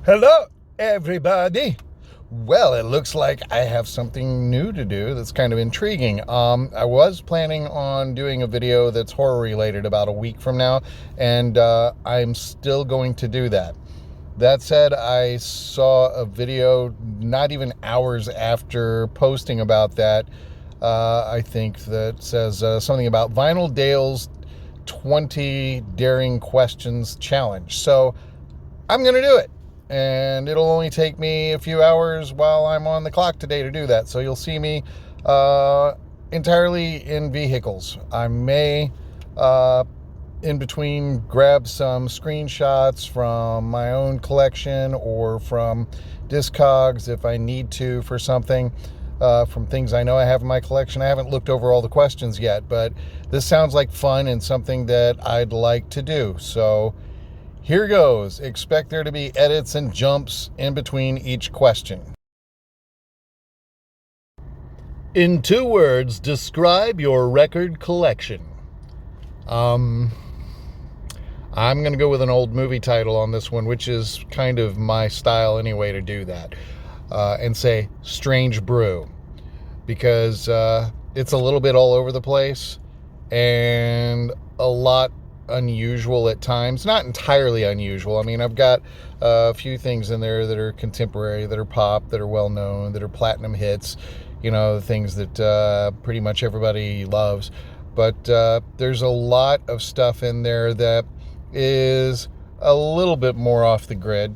Hello, everybody. Well, it looks like I have something new to do that's kind of intriguing. I was planning on doing a video that's horror related about a week from now, and I'm still going to do that. That said, I saw a video not even hours after posting about that, I think, that says something about Vinyl Dale's 20 Daring Questions Challenge. So I'm going to do it. And it'll only take me a few hours while I'm on the clock today to do that. So you'll see me entirely in vehicles. I may, in between, grab some screenshots from my own collection or from Discogs if I need to for something, from things I know I have in my collection. I haven't looked over all the questions yet, but this sounds like fun and something that I'd like to do. So here goes. Expect there to be edits and jumps in between each question. In 2 words, describe your record collection. I'm going to go with an old movie title on this one, which is kind of my style anyway to do that, and say Strange Brew, because it's a little bit all over the place and a lot unusual at times. Not entirely unusual. I mean, I've got a few things in there that are contemporary, that are pop, that are well known, that are platinum hits, the things that pretty much everybody loves. But there's a lot of stuff in there that is a little bit more off the grid,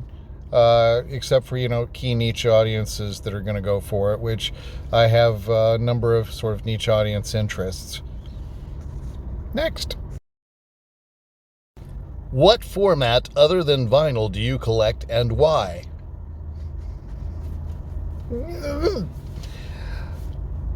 except for key niche audiences that are going to go for it, which I have a number of sort of niche audience interests. Next. What format other than vinyl do you collect and why?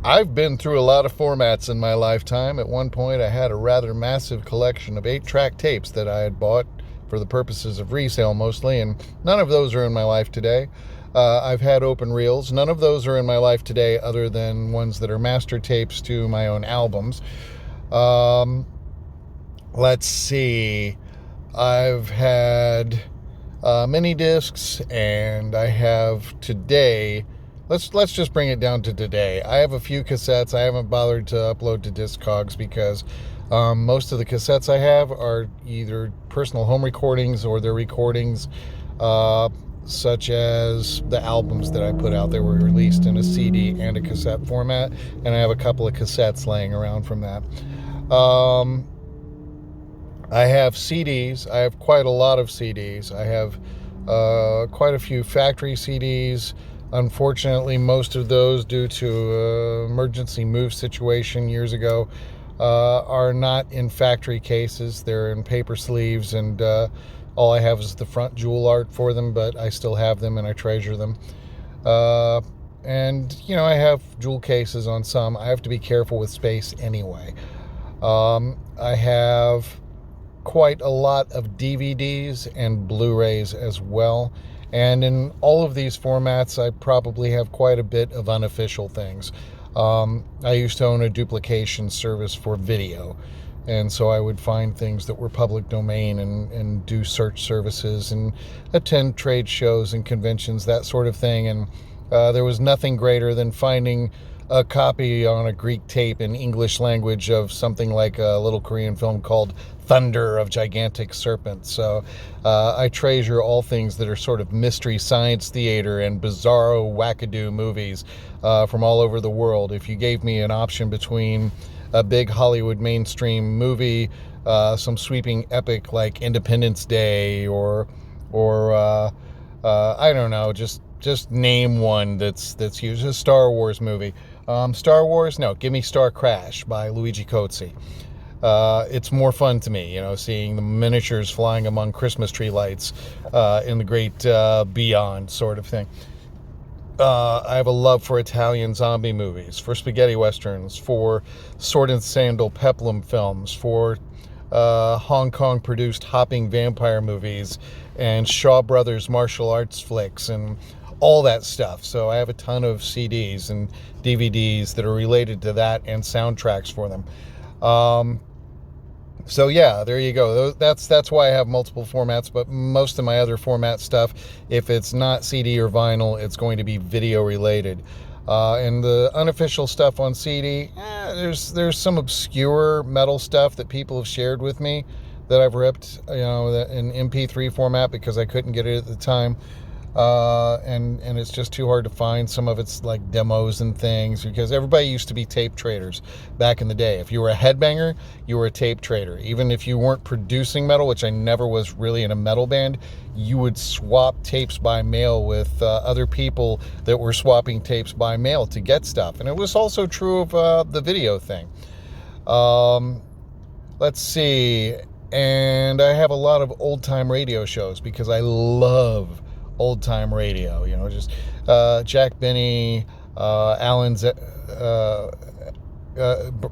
I've been through a lot of formats in my lifetime. At one point, I had a rather massive collection of 8-track tapes that I had bought for the purposes of resale mostly, and none of those are in my life today. I've had open reels. None of those are in my life today other than ones that are master tapes to my own albums. Let's see. I've had mini discs, and I have today. Let's just bring it down to today. I have a few cassettes. I haven't bothered to upload to Discogs because most of the cassettes I have are either personal home recordings or they're recordings such as the albums that I put out. They were released in a CD and a cassette format, and I have a couple of cassettes laying around from that. I have CDs. I have quite a lot of CDs. I have quite a few factory CDs. Unfortunately, most of those, due to emergency move situation years ago, are not in factory cases. They're in paper sleeves, and all I have is the front jewel art for them, but I still have them and I treasure them. And I have jewel cases on some. I have to be careful with space anyway. I have quite a lot of DVDs and Blu-rays as well. And in all of these formats, I probably have quite a bit of unofficial things. I used to own a duplication service for video, and so I would find things that were public domain and do search services and attend trade shows and conventions, that sort of thing. And there was nothing greater than finding a copy on a Greek tape in English language of something like a little Korean film called Thunder of Gigantic Serpents. So I treasure all things that are sort of mystery science theater and bizarro wackadoo movies from all over the world. If you gave me an option between a big Hollywood mainstream movie, some sweeping epic like Independence Day, or I don't know, just name one that's used. A Star Wars movie. Star Wars? No, give me Star Crash by Luigi Cozzi. It's more fun to me, seeing the miniatures flying among Christmas tree lights in the great beyond sort of thing. I have a love for Italian zombie movies, for spaghetti westerns, for sword and sandal peplum films, for Hong Kong produced hopping vampire movies and Shaw Brothers martial arts flicks and all that stuff. So I have a ton of CDs and DVDs that are related to that and soundtracks for them. So yeah, there you go. That's why I have multiple formats, but most of my other format stuff, if it's not CD or vinyl, it's going to be video related. And the unofficial stuff on CD, there's some obscure metal stuff that people have shared with me that I've ripped, in MP3 format because I couldn't get it at the time. And it's just too hard to find. Some of it's like demos and things, because everybody used to be tape traders back in the day. If you were a headbanger, you were a tape trader. Even if you weren't producing metal, which I never was really in a metal band, you would swap tapes by mail with other people that were swapping tapes by mail to get stuff. And it was also true of the video thing. Let's see. And I have a lot of old time radio shows because I love old time radio, just Jack Benny, Allen's,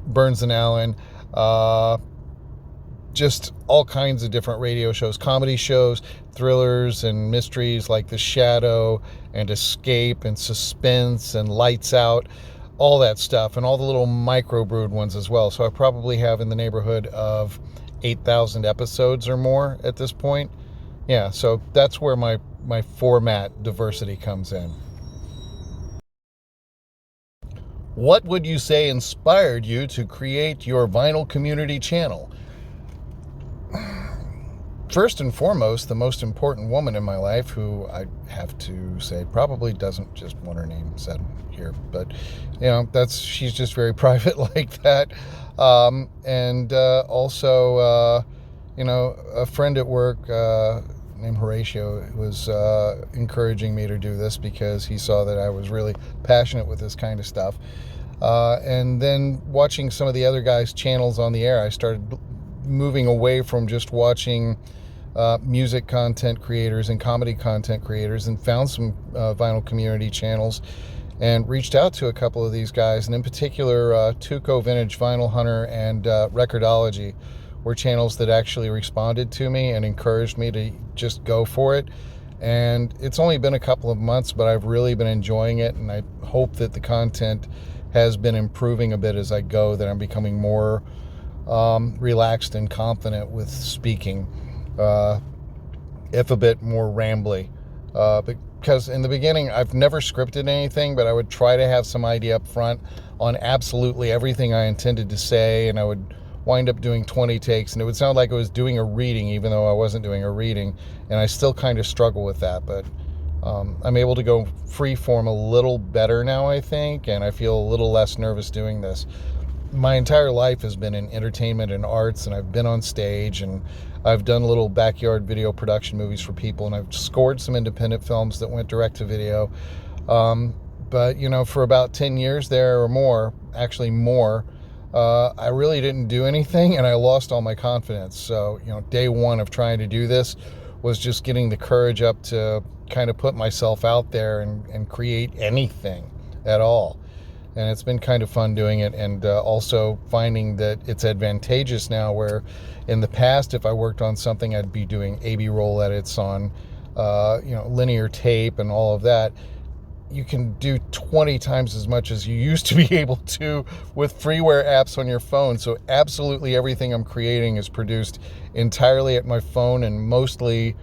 Burns and Allen, just all kinds of different radio shows, comedy shows, thrillers and mysteries like The Shadow and Escape and Suspense and Lights Out, all that stuff, and all the little micro-brewed ones as well. So I probably have in the neighborhood of 8,000 episodes or more at this point. Yeah, so that's where my format diversity comes in. What would you say inspired you to create your vinyl community channel? First and foremost, the most important woman in my life, who I have to say probably doesn't just want her name said here, but she's just very private like that. And also, a friend at work named Horatio was encouraging me to do this because he saw that I was really passionate with this kind of stuff. And then watching some of the other guys' channels on the air, I started moving away from just watching music content creators and comedy content creators, and found some vinyl community channels and reached out to a couple of these guys. And in particular, Tuco Vintage Vinyl Hunter and Recordology were channels that actually responded to me and encouraged me to just go for it. And it's only been a couple of months, but I've really been enjoying it, and I hope that the content has been improving a bit as I go, that I'm becoming more relaxed and confident with speaking, if a bit more rambly, because in the beginning I've never scripted anything, but I would try to have some idea up front on absolutely everything I intended to say, and I would wind up doing 20 takes, and it would sound like I was doing a reading even though I wasn't doing a reading, and I still kind of struggle with that. But I'm able to go free form a little better now, I think, and I feel a little less nervous doing this. My entire life has been in entertainment and arts, and I've been on stage, and I've done little backyard video production movies for people, and I've scored some independent films that went direct to video. But for about 10 years there or more, actually more, I really didn't do anything, and I lost all my confidence. So day one of trying to do this was just getting the courage up to kind of put myself out there and create anything at all. And it's been kind of fun doing it, and also finding that it's advantageous now, where in the past, if I worked on something, I'd be doing A/B roll edits on linear tape and all of that. You can do 20 times as much as you used to be able to with freeware apps on your phone. So absolutely everything I'm creating is produced entirely at my phone, and mostly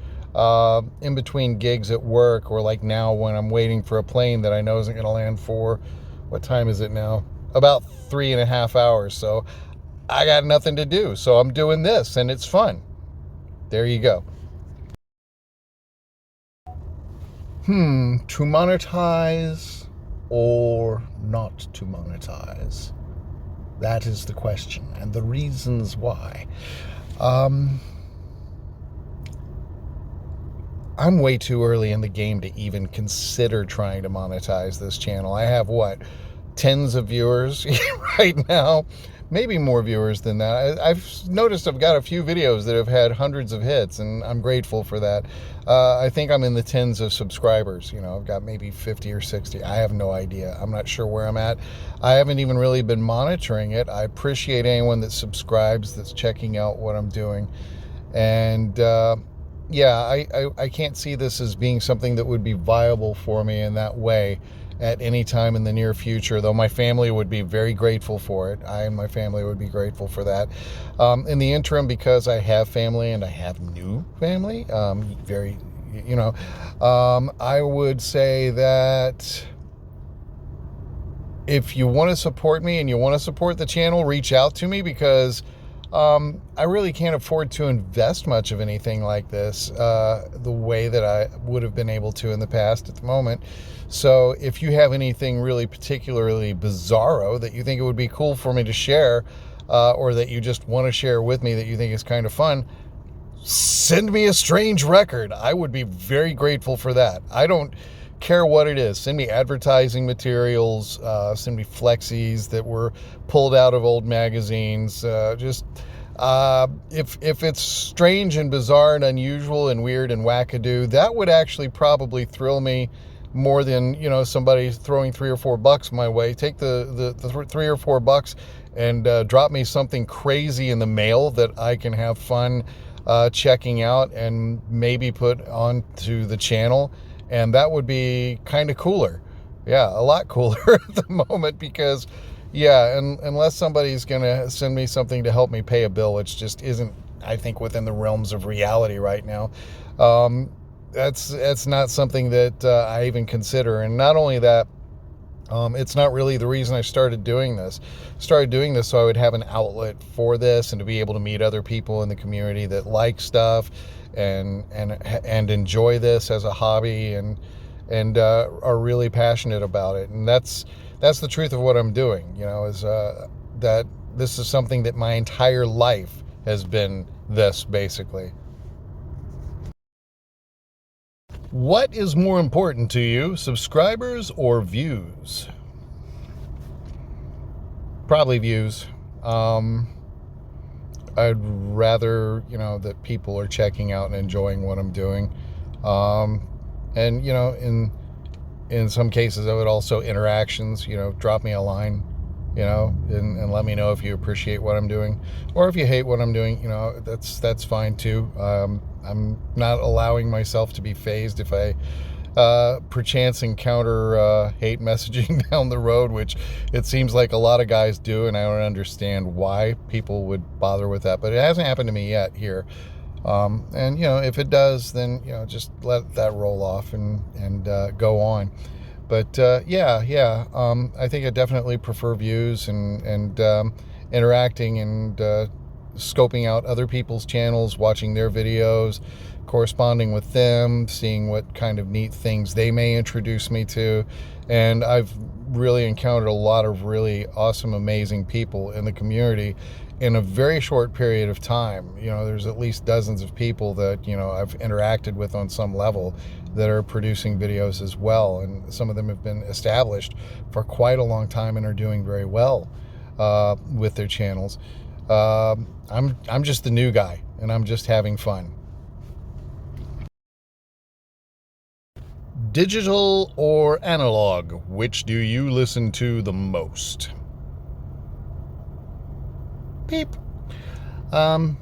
in between gigs at work, or like now when I'm waiting for a plane that I know isn't going to land for, what time is it now? About 3.5 hours. So I got nothing to do, so I'm doing this, and it's fun. There you go. To monetize or not to monetize? That is the question, and the reasons why. I'm way too early in the game to even consider trying to monetize this channel. I have, tens of viewers right now, maybe more viewers than that. I've noticed I've got a few videos that have had hundreds of hits, and I'm grateful for that. I think I'm in the tens of subscribers. I've got maybe 50 or 60. I have no idea. I'm not sure where I'm at. I haven't even really been monitoring it. I appreciate anyone that subscribes, that's checking out what I'm doing. And I can't see this as being something that would be viable for me in that way at any time in the near future, though my family would be very grateful for it. I and my family would be grateful for that. In the interim, because I have family and I have new family, I would say that if you want to support me and you want to support the channel, reach out to me, because I really can't afford to invest much of anything like this the way that I would have been able to in the past at the moment. So if you have anything really particularly bizarro that you think it would be cool for me to share, or that you just want to share with me that you think is kind of fun, send me a strange record. I would be very grateful for that. I don't care what it is. Send me advertising materials, send me flexies that were pulled out of old magazines. If it's strange and bizarre and unusual and weird and wackadoo, that would actually probably thrill me more than, somebody throwing $3 or $4 my way. Take the $3 or $4 and drop me something crazy in the mail that I can have fun checking out and maybe put onto the channel. And that would be kind of cooler. Yeah, a lot cooler at the moment, because, and unless somebody's going to send me something to help me pay a bill, which just isn't, I think, within the realms of reality right now, that's not something that I even consider. And not only that, it's not really the reason I started doing this. So I would have an outlet for this and to be able to meet other people in the community that like stuff and enjoy this as a hobby and are really passionate about it. And that's the truth of what I'm doing, is that this is something that my entire life has been this, basically. What is more important to you, subscribers or views? Probably views. I'd rather, that people are checking out and enjoying what I'm doing. And, in some cases, I would also interactions, drop me a line, and let me know if you appreciate what I'm doing, or if you hate what I'm doing, that's fine too. I'm not allowing myself to be fazed if I perchance encounter hate messaging down the road, which it seems like a lot of guys do, and I don't understand why people would bother with that, but it hasn't happened to me yet here. And if it does, then just let that roll off and go on. But I think I definitely prefer views and interacting and scoping out other people's channels, watching their videos, corresponding with them, seeing what kind of neat things they may introduce me to. And I've really encountered a lot of really awesome, amazing people in the community in a very short period of time. There's at least dozens of people that, I've interacted with on some level that are producing videos as well. And some of them have been established for quite a long time and are doing very well with their channels. I'm just the new guy, and I'm just having fun. Digital or analog, which do you listen to the most? Beep. A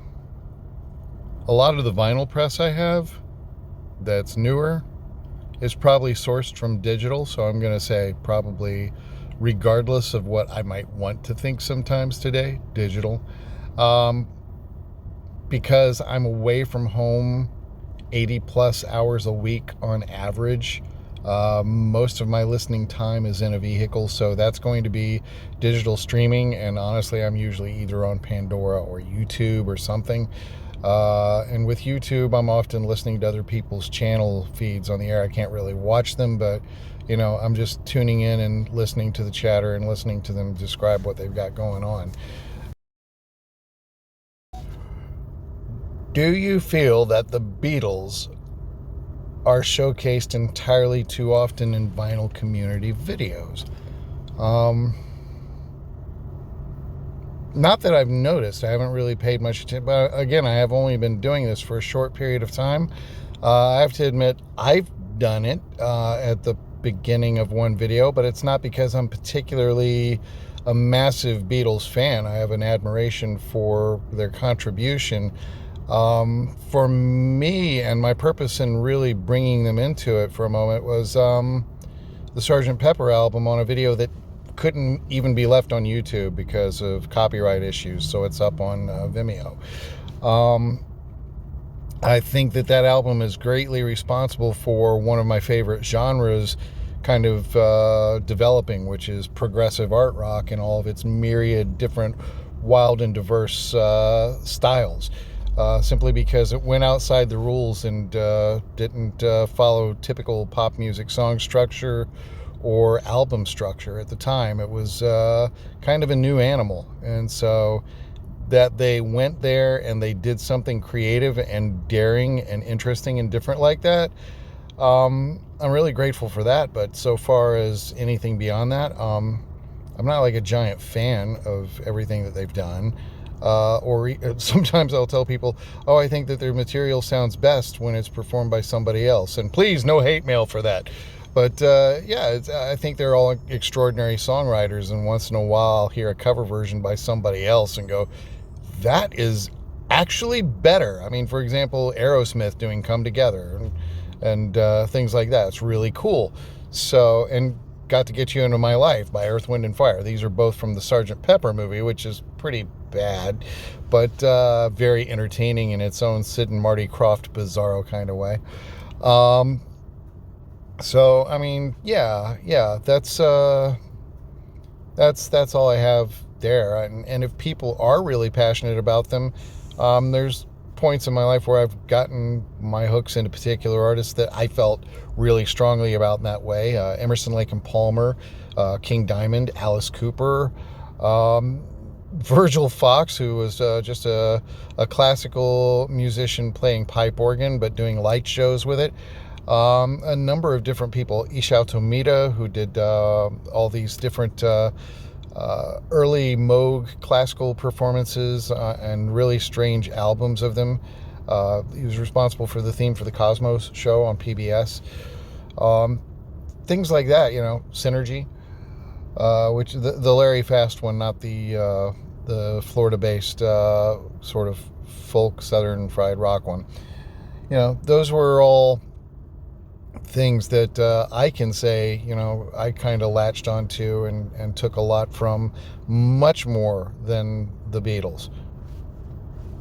lot of the vinyl press I have that's newer is probably sourced from digital, so I'm going to say probably, regardless of what I might want to think sometimes today, digital. Because I'm away from home 80 plus hours a week on average. Most of my listening time is in a vehicle, so that's going to be digital streaming, and honestly, I'm usually either on Pandora or YouTube or something. And with YouTube, I'm often listening to other people's channel feeds on the air. I can't really watch them, but I'm just tuning in and listening to the chatter and listening to them describe what they've got going on. Do you feel that the Beatles are showcased entirely too often in vinyl community videos? Not that I've noticed. I haven't really paid much attention, but again, I have only been doing this for a short period of time. I have to admit, I've done it at the beginning of one video, but it's not because I'm particularly a massive Beatles fan. I have an admiration for their contribution. For me, and my purpose in really bringing them into it for a moment was the Sgt. Pepper album on a video that couldn't even be left on YouTube because of copyright issues, so it's up on Vimeo. I think that album is greatly responsible for one of my favorite genres kind of developing, which is progressive art rock and all of its myriad different wild and diverse styles. Simply because it went outside the rules and didn't follow typical pop music song structure or album structure at the time. It was kind of a new animal. And so that they went there and they did something creative and daring and interesting and different like that, I'm really grateful for that. But so far as anything beyond that, I'm not like a giant fan of everything that they've done. Sometimes I'll tell people, oh, I think that their material sounds best when it's performed by somebody else. And please, no hate mail for that. But I think they're all extraordinary songwriters. And once in a while, I'll hear a cover version by somebody else and go, that is actually better. I mean, for example, Aerosmith doing Come Together and things like that. It's really cool. So, and Got to Get You Into My Life by Earth, Wind & Fire. These are both from the Sgt. Pepper movie, which is pretty bad, but very entertaining in its own Sid and Marty Krofft bizarro kind of way. So, I mean, that's all I have there. And if people are really passionate about them, there's points in my life where I've gotten my hooks into particular artists that I felt really strongly about in that way. Emerson, Lake and Palmer, King Diamond, Alice Cooper, Virgil Fox, who was just a classical musician playing pipe organ but doing light shows with it. A number of different people. Isao Tomita, who did all these different early Moog classical performances and really strange albums of them. He was responsible for the theme for the Cosmos show on PBS. Things like that, Synergy, which the Larry Fast one, not the Florida-based sort of folk Southern fried rock one. Those were all things that I can say, I kind of latched onto and took a lot from, much more than the Beatles.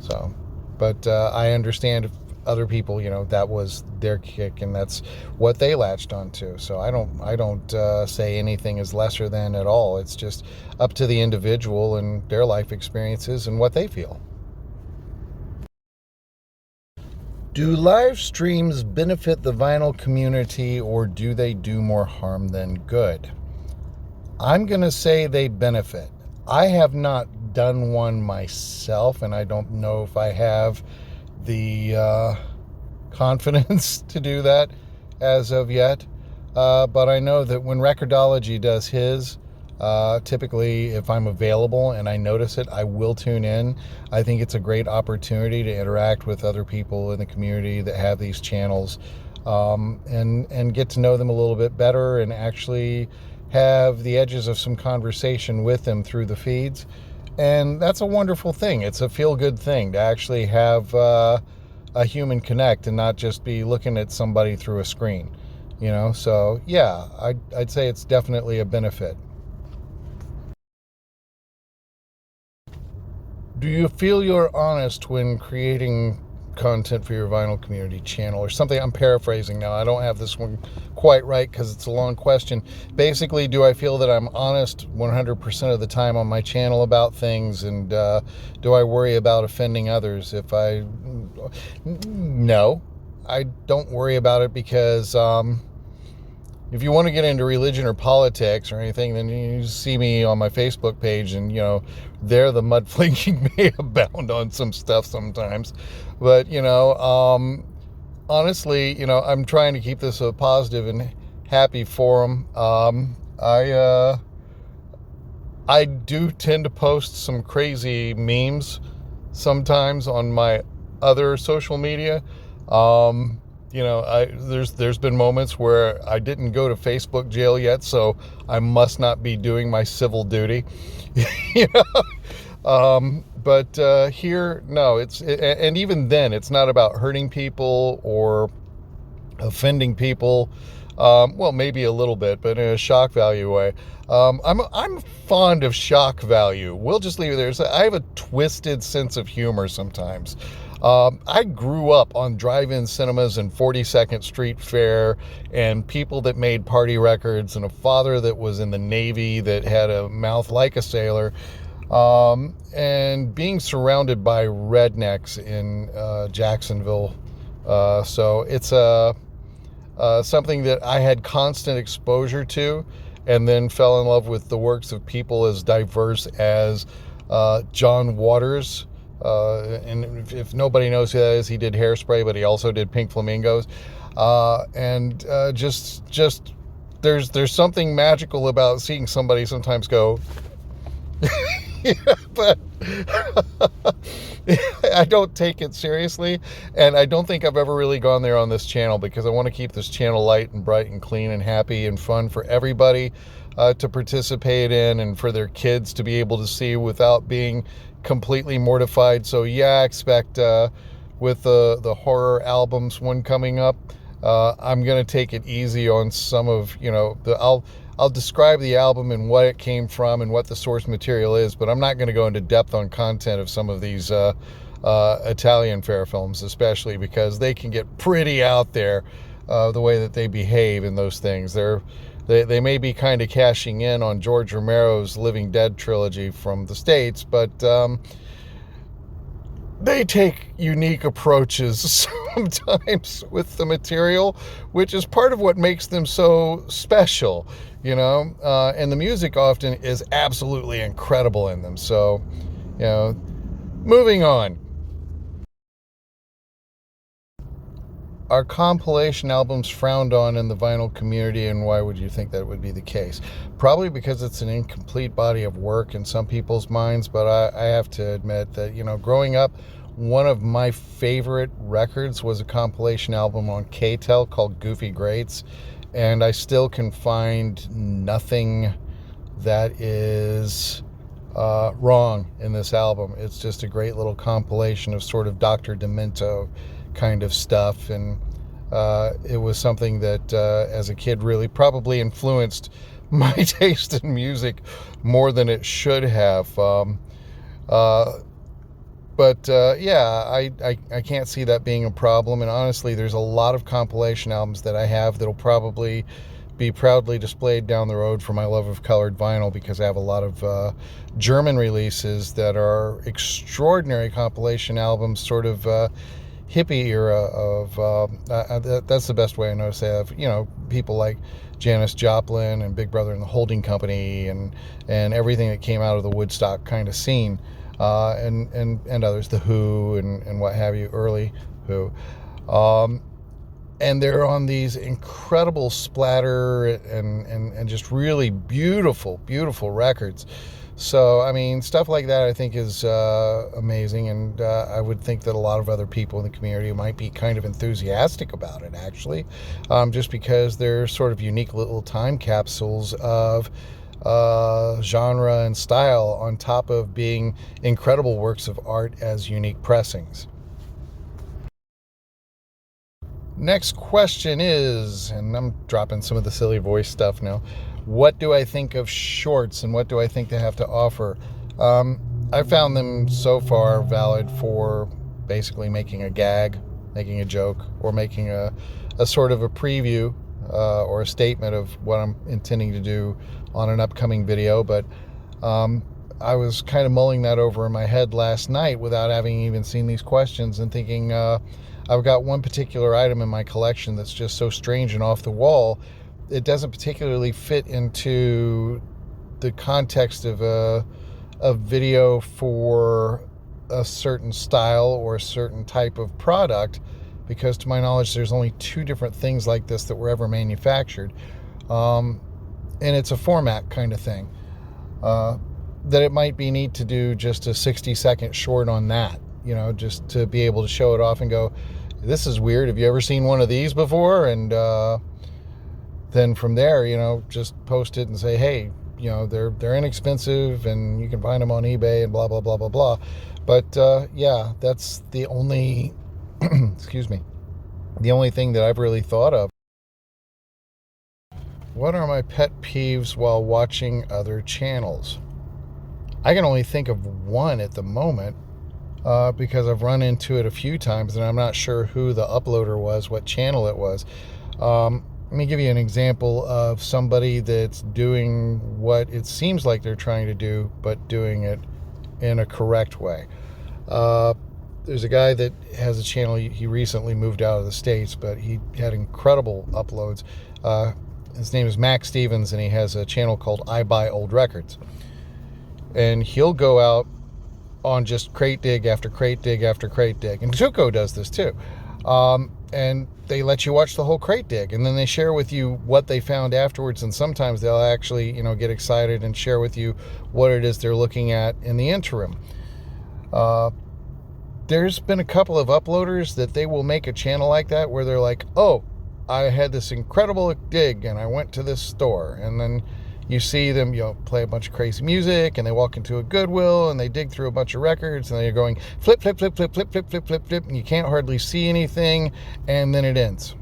So, but I understand if other people, that was their kick and that's what they latched onto. So I don't say anything is lesser than at all. It's just up to the individual and their life experiences and what they feel. Do live streams benefit the vinyl community, or do they do more harm than good? I'm going to say they benefit. I have not done one myself, and I don't know if I have the confidence to do that as of yet. But I know that when Recordology does his, typically if I'm available and I notice it, I will tune in. I think it's a great opportunity to interact with other people in the community that have these channels, and get to know them a little bit better and actually have the edges of some conversation with them through the feeds. And that's a wonderful thing. It's a feel-good thing to actually have a human connect and not just be looking at somebody through a screen. So yeah, I'd say it's definitely a benefit. Do you feel you're honest when creating content for your vinyl community channel or something? I'm paraphrasing now. I don't have this one quite right because it's a long question. Basically, do I feel that I'm honest 100% of the time on my channel about things, and do I worry about offending others? No, I don't worry about it, because if you want to get into religion or politics or anything, then you see me on my Facebook page, and there the mudflaking may abound on some stuff sometimes. But honestly, I'm trying to keep this a positive and happy forum. I do tend to post some crazy memes sometimes on my other social media. There's been moments where I didn't go to Facebook jail yet, so I must not be doing my civil duty. But here, no, and even then, it's not about hurting people or offending people. Well, maybe a little bit, but in a shock value way. I'm fond of shock value. We'll just leave it there. So I have a twisted sense of humor sometimes. I grew up on drive-in cinemas and 42nd Street Fair and people that made party records and a father that was in the Navy that had a mouth like a sailor. And being surrounded by rednecks in Jacksonville. So it's something that I had constant exposure to, and then fell in love with the works of people as diverse as John Waters. And if nobody knows who that is, he did Hairspray, but he also did Pink Flamingos. And just there's something magical about seeing somebody sometimes go, yeah, but I don't take it seriously, and I don't think I've ever really gone there on this channel because I want to keep this channel light and bright and clean and happy and fun for everybody to participate in, and for their kids to be able to see without being completely mortified. So yeah, I expect with the horror albums one coming up, I'm gonna take it easy on some of, I'll describe the album and what it came from and what the source material is, but I'm not going to go into depth on content of some of these Italian fair films, especially because they can get pretty out there the way that they behave in those things. They may be kind of cashing in on George Romero's Living Dead trilogy from the States, but they take unique approaches sometimes with the material, which is part of what makes them so special, and the music often is absolutely incredible in them. So, moving on. Are compilation albums frowned on in the vinyl community, and why would you think that would be the case? Probably because it's an incomplete body of work in some people's minds, but I have to admit that, growing up, one of my favorite records was a compilation album on K-Tel called Goofy Greats, and I still can find nothing that is wrong in this album. It's just a great little compilation of sort of Dr. Demento kind of stuff, and it was something that as a kid really probably influenced my taste in music more than it should have. But I can't see that being a problem. And honestly, there's a lot of compilation albums that I have that'll probably be proudly displayed down the road for my love of colored vinyl, because I have a lot of German releases that are extraordinary compilation albums, sort of hippie era of that's the best way I know to say it. People like Janis Joplin and Big Brother and the Holding Company and everything that came out of the Woodstock kind of scene, and others, the Who and what have you, early Who, and they're on these incredible splatter and just really beautiful records. So, I mean, stuff like that I think is amazing, and I would think that a lot of other people in the community might be kind of enthusiastic about it, actually, just because they're sort of unique little time capsules of genre and style, on top of being incredible works of art as unique pressings. Next question is, and I'm dropping some of the silly voice stuff now, what do I think of shorts and what do I think they have to offer? I found them so far valid for basically making a gag, making a joke, or making a sort of a preview or a statement of what I'm intending to do on an upcoming video. But I was kind of mulling that over in my head last night without having even seen these questions, and thinking I've got one particular item in my collection that's just so strange and off the wall. It doesn't particularly fit into the context of a video for a certain style or a certain type of product, because to my knowledge there's only two different things like this that were ever manufactured, and it's a format kind of thing, that it might be neat to do just a 60-second short on that, just to be able to show it off and go, this is weird, have you ever seen one of these before? And then from there, just post it and say, hey, they're inexpensive and you can find them on eBay and blah, blah, blah, blah, blah. But yeah, that's the only, excuse me, the only thing that I've really thought of. What are my pet peeves while watching other channels? I can only think of one at the moment because I've run into it a few times and I'm not sure who the uploader was, what channel it was. Let me give you an example of somebody that's doing what it seems like they're trying to do, but doing it in a correct way. There's a guy that has a channel. He recently moved out of the States, but he had incredible uploads. His name is Mac Stevens, and he has a channel called I Buy Old Records. And he'll go out on just crate dig after crate dig after crate dig. And Tuco does this too. And they let you watch the whole crate dig, and then they share with you what they found afterwards. And sometimes they'll actually, get excited and share with you what it is they're looking at in the interim. There's been a couple of uploaders that they will make a channel like that where they're like, oh, I had this incredible dig and I went to this store. And then you see them, play a bunch of crazy music, and they walk into a Goodwill and they dig through a bunch of records, and they're going flip, flip, flip, flip, flip, flip, flip, flip, flip, and you can't hardly see anything, and then it ends.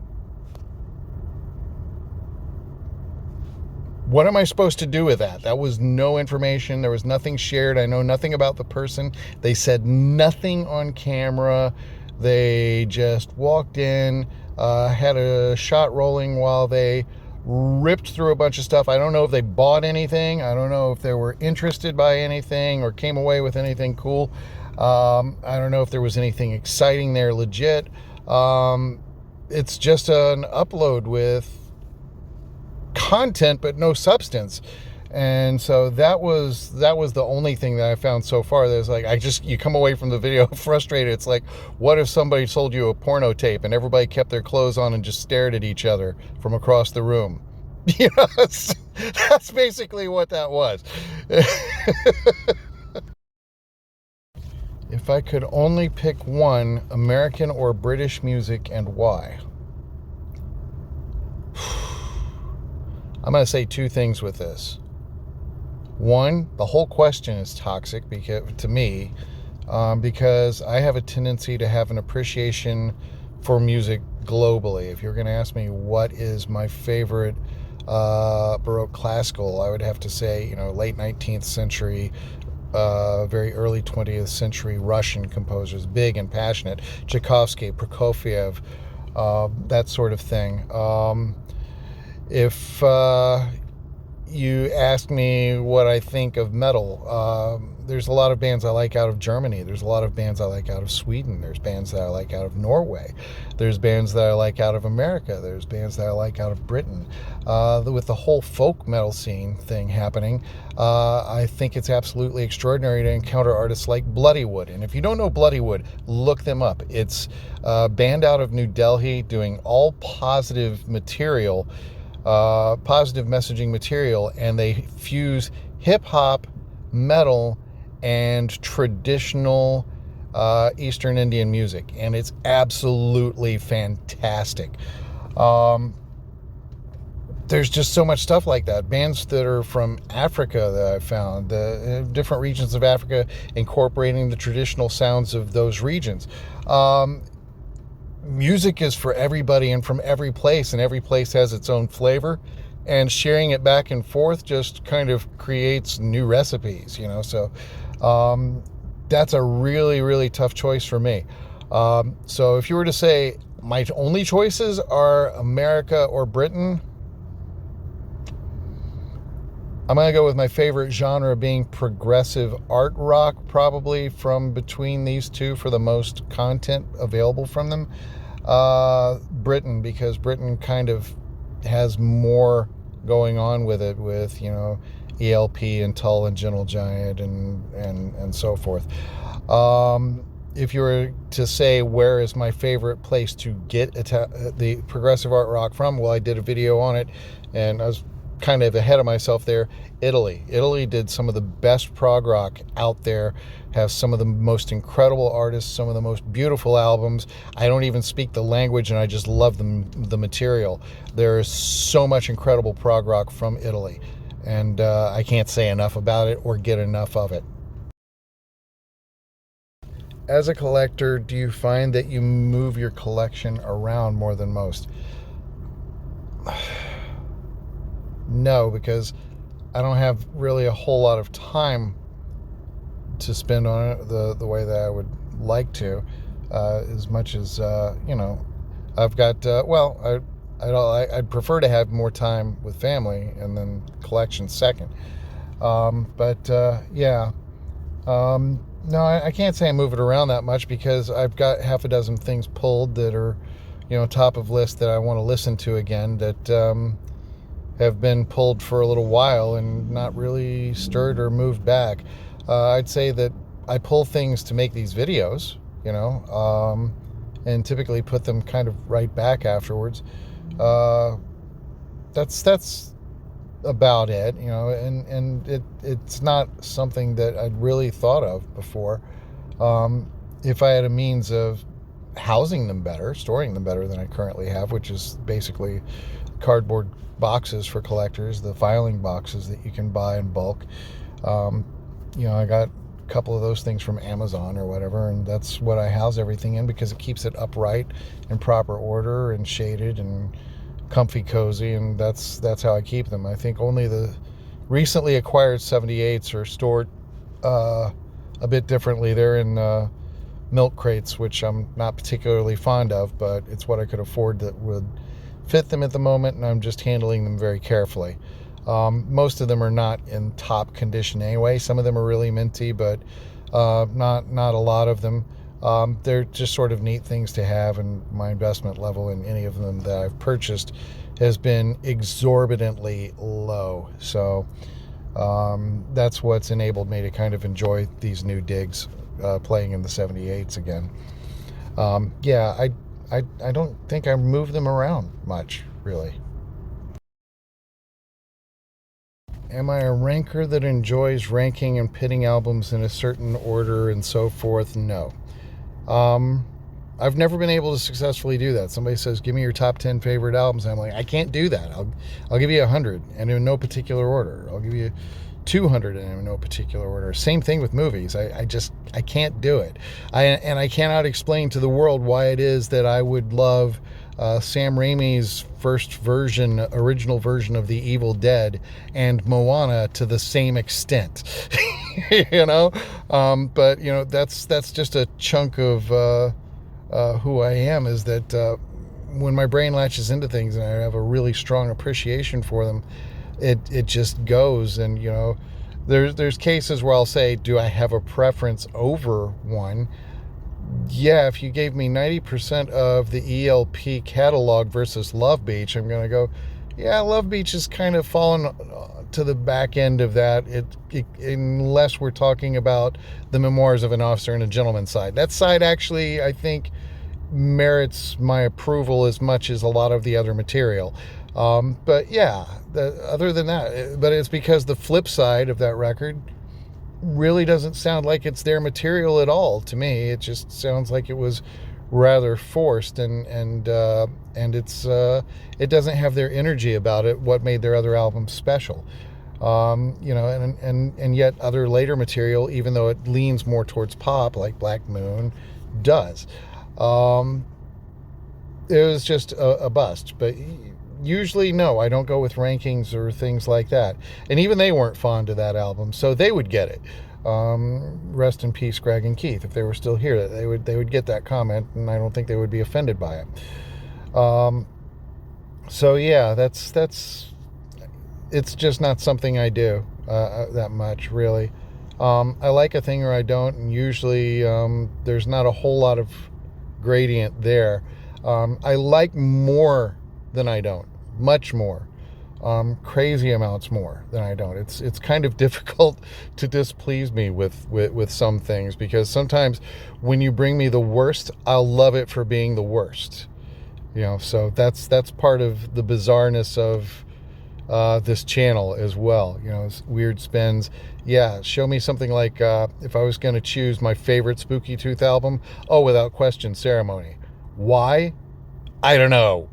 What am I supposed to do with that? That was no information. There was nothing shared. I know nothing about the person. They said nothing on camera. They just walked in, had a shot rolling while they ripped through a bunch of stuff. I don't know if they bought anything. I don't know if they were interested by anything or came away with anything cool. I don't know if there was anything exciting there legit. It's just an upload with content but no substance. And so that was the only thing that I found so far. There's like, you come away from the video frustrated. It's like, what if somebody sold you a porno tape and everybody kept their clothes on and just stared at each other from across the room? That's basically what that was. If I could only pick one, American or British music, and why? I'm going to say two things with this. One, the whole question is toxic to me, because I have a tendency to have an appreciation for music globally. If you're going to ask me what is my favorite Baroque classical, I would have to say, late 19th century, very early 20th century Russian composers, big and passionate, Tchaikovsky, Prokofiev, that sort of thing. If you ask me what I think of metal, there's a lot of bands I like out of Germany. There's a lot of bands I like out of Sweden. There's bands that I like out of Norway. There's bands that I like out of America. There's bands that I like out of Britain. With the whole folk metal scene thing happening, I think it's absolutely extraordinary to encounter artists like Bloodywood. And if you don't know Bloodywood, look them up. It's a band out of New Delhi doing all positive material, positive messaging material, and they fuse hip-hop, metal, and traditional Eastern Indian music, and it's absolutely fantastic. There's just so much stuff like that. Bands that are from Africa that I've found, different regions of Africa, incorporating the traditional sounds of those regions. Music is for everybody and from every place, and every place has its own flavor, and sharing it back and forth just kind of creates new recipes, so that's a really, really tough choice for me. So if you were to say my only choices are America or Britain, I'm going to go with my favorite genre being progressive art rock, probably from between these two for the most content available from them. Britain, because Britain kind of has more going on with it, with, ELP and Tull and Gentle Giant and so forth. If you were to say where is my favorite place to get the progressive art rock from, well, I did a video on it, and I was kind of ahead of myself there. Italy did some of the best prog rock out there, have some of the most incredible artists, some of the most beautiful albums. I don't even speak the language, and I just love the material. There's so much incredible prog rock from Italy, and I can't say enough about it or get enough of it. As a collector, do you find that you move your collection around more than most? no, because I don't have really a whole lot of time to spend on it the way that I would like to, as much as I've got I'd prefer to have more time with family and then collection second. No, I can't say I move it around that much because I've got half a dozen things pulled that are, top of list that I want to listen to again that have been pulled for a little while and not really stirred or moved back. I'd say that I pull things to make these videos, and typically put them kind of right back afterwards. That's about it, and it's not something that I'd really thought of before. If I had a means of housing them better, storing them better than I currently have, which is basically cardboard boxes for collectors, the filing boxes that you can buy in bulk. I got a couple of those things from Amazon or whatever, and that's what I house everything in because it keeps it upright in proper order and shaded and comfy cozy, and that's how I keep them. I think only the recently acquired 78s are stored a bit differently. They're in milk crates, which I'm not particularly fond of, but it's what I could afford that would fit them at the moment, and I'm just handling them very carefully. Most of them are not in top condition anyway. Some of them are really minty, but not a lot of them. They're just sort of neat things to have, and my investment level in any of them that I've purchased has been exorbitantly low. So that's what's enabled me to kind of enjoy these new digs, playing in the 78s again. I don't think I move them around much, really. Am I a ranker that enjoys ranking and pitting albums in a certain order and so forth? No. I've never been able to successfully do that. Somebody says, give me your top 10 favorite albums. And I'm like, I can't do that. I'll give you 100 and in no particular order. I'll give you 200 and in no particular order. Same thing with movies. I can't do it. I cannot explain to the world why it is that I would love Sam Raimi's original version of The Evil Dead and Moana to the same extent. But that's just a chunk of who I am, is that when my brain latches into things and I have a really strong appreciation for them, it just goes. And there's cases where I'll say, do I have a preference over one? Yeah, if you gave me 90% of the ELP catalog versus Love Beach, I'm going to go, yeah, Love Beach has kind of fallen to the back end of that, unless we're talking about the Memoirs of an Officer and a Gentleman side. That side actually, I think, merits my approval as much as a lot of the other material. But yeah, other than that, but it's because the flip side of that record really doesn't sound like it's their material at all to me. It just sounds like it was rather forced, and it's it doesn't have their energy about it, what made their other albums special. And yet other later material, even though it leans more towards pop, like Black Moon, does. It was just a bust. But usually, no, I don't go with rankings or things like that. And even they weren't fond of that album, so they would get it. Rest in peace, Greg and Keith. If they were still here, they would get that comment, and I don't think they would be offended by it. So yeah, that's it's just not something I do that much, really. I like a thing or I don't, and usually there's not a whole lot of gradient there. I like more than I don't, much more, crazy amounts more than I don't. It's kind of difficult to displease me with some things, because sometimes when you bring me the worst, I'll love it for being the worst. So that's part of the bizarreness of this channel as well. It's weird spins. Yeah, show me something like if I was going to choose my favorite Spooky Tooth album, without question, Ceremony. Why? I don't know.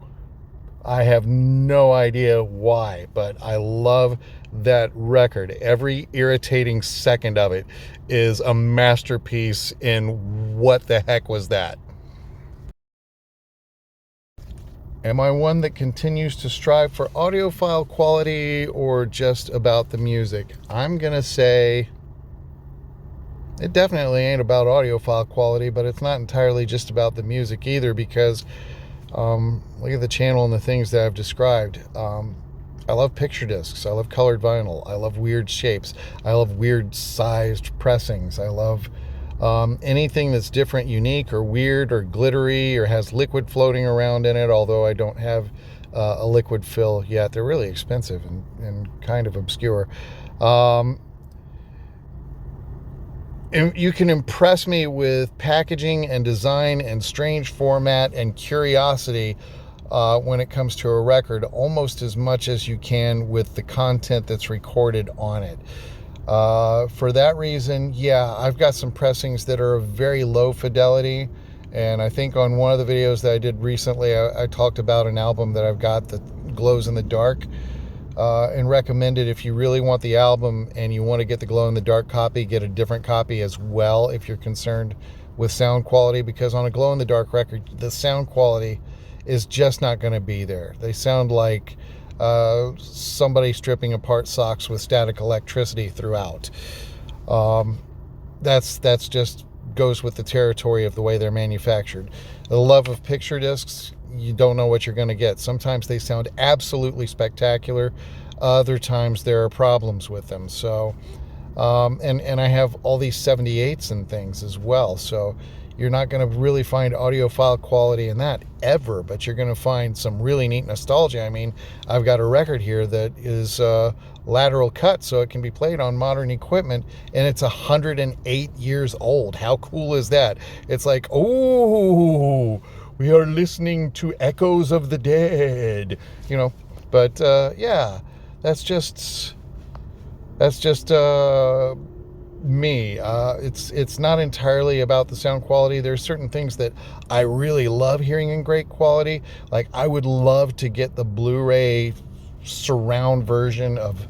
I have no idea why, but I love that record. Every irritating second of it is a masterpiece in what the heck was that. Am I one that continues to strive for audiophile quality or just about the music? I'm going to say it definitely ain't about audiophile quality, but it's not entirely just about the music either, because look at the channel and the things that I've described. I love picture discs. I love colored vinyl. I love weird shapes. I love weird sized pressings. I love anything that's different, unique, or weird, or glittery, or has liquid floating around in it, although I don't have a liquid fill yet. They're really expensive and kind of obscure. And you can impress me with packaging and design and strange format and curiosity when it comes to a record, almost as much as you can with the content that's recorded on it. For that reason, yeah, I've got some pressings that are of very low fidelity, and I think on one of the videos that I did recently, I talked about an album that I've got that glows in the dark, and recommended if you really want the album and you want to get the glow in the dark copy, get a different copy as well if you're concerned with sound quality, because on a glow in the dark record, the sound quality is just not going to be there. They sound like somebody stripping apart socks with static electricity throughout. That's just goes with the territory of the way they're manufactured. The love of picture discs, you don't know what you're going to get. Sometimes they sound absolutely spectacular. Other times there are problems with them. So, and I have all these 78s and things as well. So you're not going to really find audiophile quality in that ever, but you're going to find some really neat nostalgia. I mean, I've got a record here that is lateral cut, so it can be played on modern equipment, and it's 108 years old. How cool is that? It's like, oh, we are listening to echoes of the dead, you know. But yeah, that's just me. It's not entirely about the sound quality. There's certain things that I really love hearing in great quality. Like, I would love to get the Blu-ray surround version of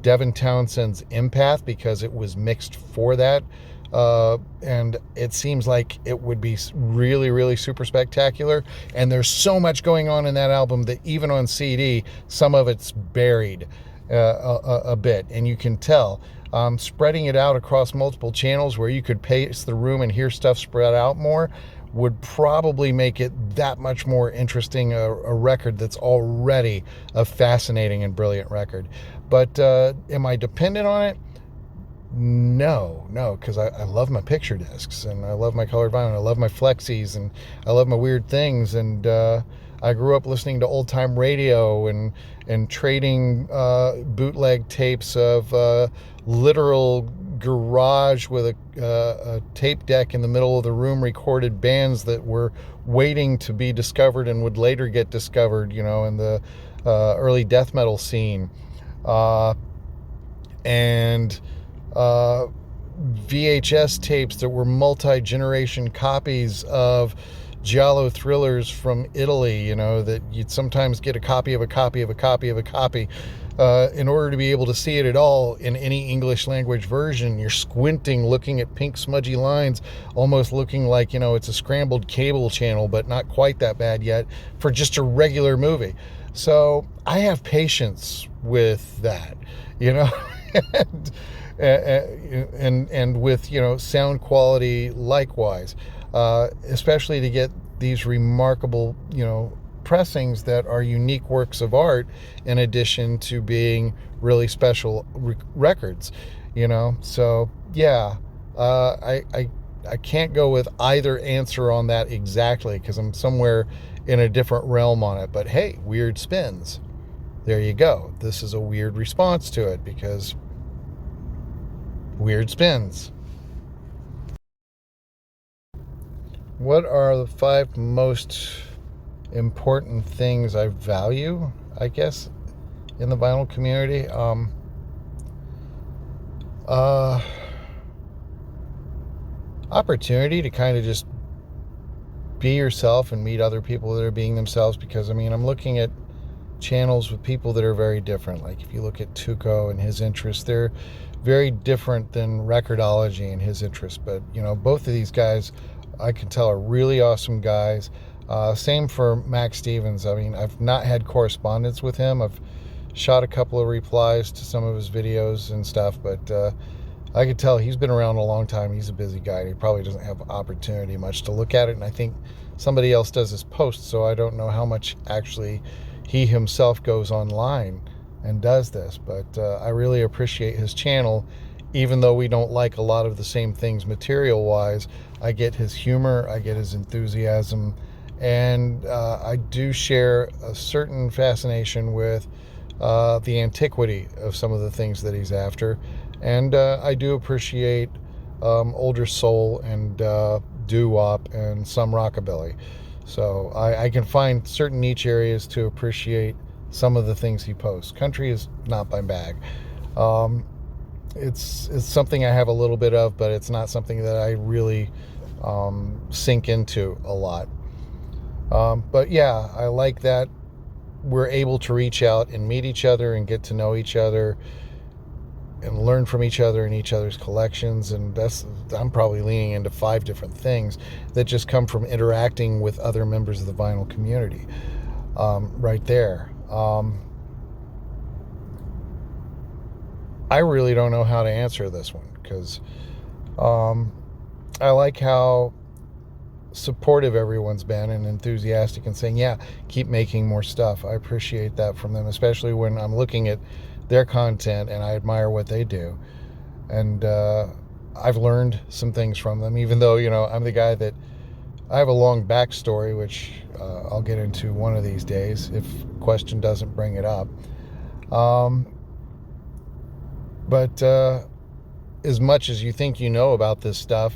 Devin Townsend's Empath, because it was mixed for that. And it seems like it would be really, really super spectacular. And there's so much going on in that album that even on CD, some of it's buried a bit, and you can tell. Spreading it out across multiple channels where you could pace the room and hear stuff spread out more would probably make it that much more interesting, a record that's already a fascinating and brilliant record. But am I dependent on it? No, because I love my picture discs, and I love my colored vinyl, and I love my flexies, and I love my weird things, and I grew up listening to old time radio and trading bootleg tapes of literal garage with a tape deck in the middle of the room, recorded bands that were waiting to be discovered and would later get discovered, you know, in the early death metal scene, and VHS tapes that were multi-generation copies of giallo thrillers from Italy, you know, that you'd sometimes get a copy of a copy of a copy of a copy. In order to be able to see it at all in any English language version, you're squinting, looking at pink smudgy lines, almost looking like, you know, it's a scrambled cable channel, but not quite that bad yet, for just a regular movie. So I have patience with that, you know, and with, you know, sound quality likewise, especially to get these remarkable, you know, pressings that are unique works of art, in addition to being really special records, you know. So yeah, I can't go with either answer on that exactly, because I'm somewhere in a different realm on it. But hey, weird spins, there you go. This is a weird response to it, because weird spins. What are the 5 most important things I value, I guess, in the vinyl community? Opportunity to kind of just be yourself and meet other people that are being themselves, because I mean, I'm looking at channels with people that are very different. Like if you look at Tuco and his interests, they're very different than Recordology and his interests. But you know, both of these guys, I can tell, are really awesome guys. Same for Max Stevens. I mean, I've not had correspondence with him. I've shot a couple of replies to some of his videos and stuff, but I could tell he's been around a long time. He's a busy guy. He probably doesn't have opportunity much to look at it, and I think somebody else does his posts, so I don't know how much actually he himself goes online and does this, but I really appreciate his channel. Even though we don't like a lot of the same things material-wise, I get his humor, I get his enthusiasm, and I do share a certain fascination with the antiquity of some of the things that he's after. And I do appreciate older soul and doo-wop and some rockabilly. So I can find certain niche areas to appreciate some of the things he posts. Country is not my bag. It's something I have a little bit of, but it's not something that I really sink into a lot. But yeah, I like that we're able to reach out and meet each other and get to know each other and learn from each other and each other's collections. And I'm probably leaning into 5 different things that just come from interacting with other members of the vinyl community right there. I really don't know how to answer this one, because I like how supportive everyone's been and enthusiastic and saying, yeah, keep making more stuff. I appreciate that from them, especially when I'm looking at their content and I admire what they do. And I've learned some things from them, even though, I'm the guy that I have a long backstory, which I'll get into one of these days if question doesn't bring it up. But as much as you think you know about this stuff,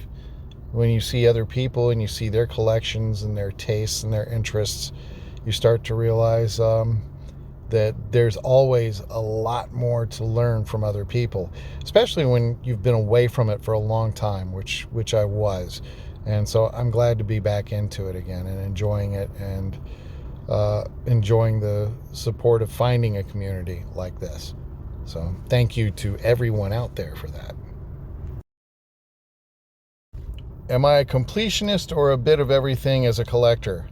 when you see other people and you see their collections and their tastes and their interests, you start to realize that there's always a lot more to learn from other people, especially when you've been away from it for a long time, which I was. And so I'm glad to be back into it again and enjoying it, and enjoying the support of finding a community like this. So thank you to everyone out there for that. Am I a completionist or a bit of everything as a collector?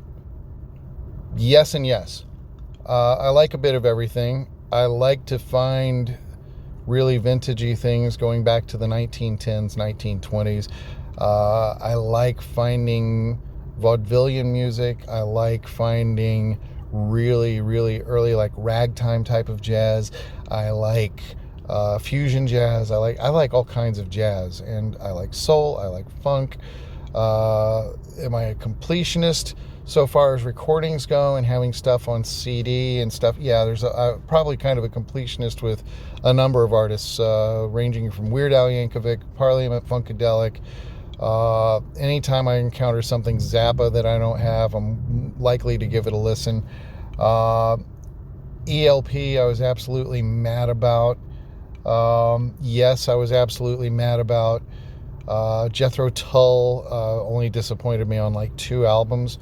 Yes and yes. I like a bit of everything. I like to find really vintagey things going back to the 1910s, 1920s. I like finding vaudevillian music. I like finding really, really early, like ragtime type of jazz. I like fusion jazz. I like all kinds of jazz, and I like soul. I like funk. Am I a completionist so far as recordings go and having stuff on CD and stuff? Yeah, there's probably kind of a completionist with a number of artists, ranging from Weird Al Yankovic, Parliament Funkadelic. Anytime I encounter something Zappa that I don't have, I'm likely to give it a listen. ELP, I was absolutely mad about. Yes, I was absolutely mad about. Jethro Tull only disappointed me on like 2 albums,